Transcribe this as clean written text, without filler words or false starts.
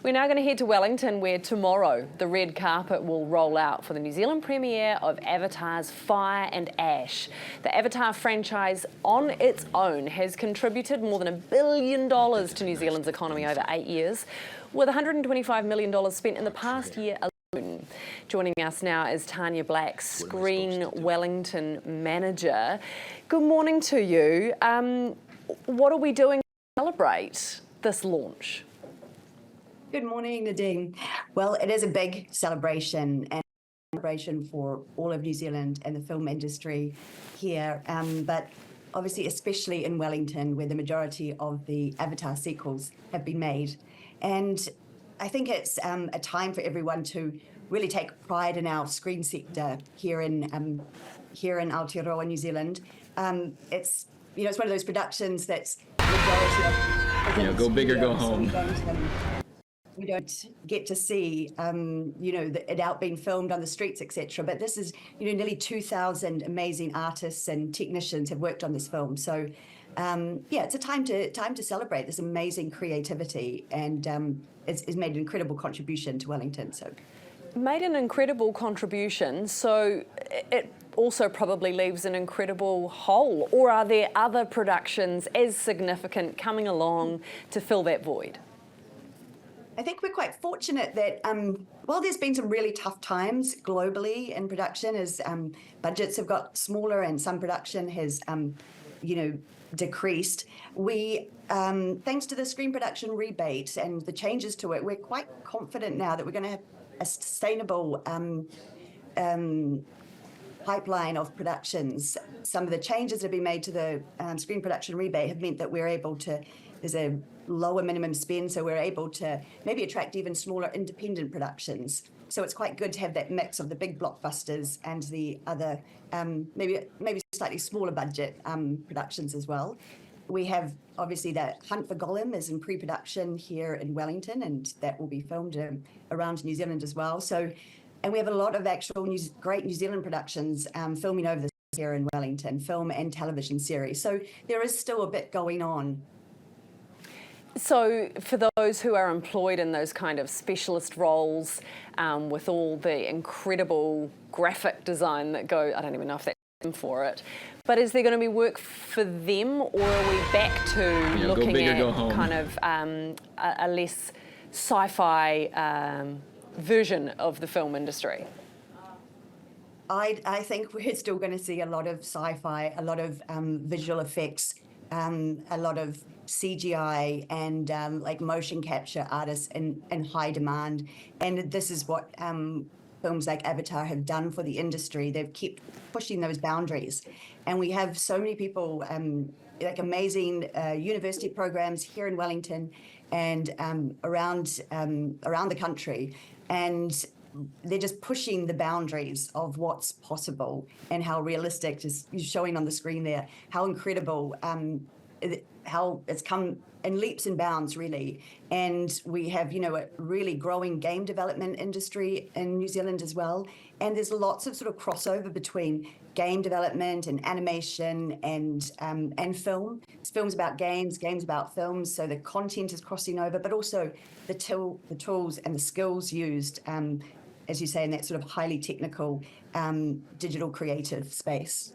We're now going to head to Wellington, where tomorrow the red carpet will roll out for the New Zealand premiere of Avatar's Fire and Ash. The Avatar franchise on its own has contributed more than $1 billion to New Zealand's economy over 8 years, with $125 million spent in the past year alone. Joining us now is Tanya Black, Screen Wellington manager. Good morning to you. What are we doing to celebrate this launch? Good morning, Nadine. Well, it is a big celebration and celebration for all of New Zealand and the film industry here, but obviously especially in Wellington, where the majority of the Avatar sequels have been made. And I think it's a time for everyone to really take pride in our screen sector here in Aotearoa, New Zealand. It's one of those productions that's majority of go big or go home. We don't get to see, it out being filmed on the streets, etc. But this is, nearly 2,000 amazing artists and technicians have worked on this film. So, it's a time to celebrate this amazing creativity, and it's made an incredible contribution to Wellington. So, made an incredible contribution. So it also probably leaves an incredible hole. Or are there other productions as significant coming along to fill that void? I think we're quite fortunate that while there's been some really tough times globally in production, as budgets have got smaller and some production has, decreased, we, thanks to the screen production rebate and the changes to it, we're quite confident now that we're going to have a sustainable pipeline of productions. Some of the changes that have been made to the screen production rebate have meant that we're able to, there's a lower minimum spend, so we're able to maybe attract even smaller independent productions. So it's quite good to have that mix of the big blockbusters and the other maybe slightly smaller budget productions as well. We have obviously the Hunt for Gollum is in pre-production here in Wellington, and that will be filmed around New Zealand as well. So, and we have a lot of actual great New Zealand productions filming over this here in Wellington, film and television series. So there is still a bit going on. So for those who are employed in those kind of specialist roles, with all the incredible graphic design that go, I don't even know if that's for it, but is there going to be work for them, or are we back to looking at kind of a less sci-fi version of the film industry? I think we're still going to see a lot of sci-fi, a lot of visual effects, a lot of CGI and like motion capture artists in high demand. And this is what films like Avatar have done for the industry. They've kept pushing those boundaries. And we have so many people, like amazing university programs here in Wellington and around the country. And they're just pushing the boundaries of what's possible and how realistic is showing on the screen there, how incredible, how it's come in leaps and bounds, really. And we have, a really growing game development industry in New Zealand as well. And there's lots of sort of crossover between game development and animation and film. It's films about games, games about films. So the content is crossing over, but also the tools and the skills used, as you say, in that sort of highly technical digital creative space.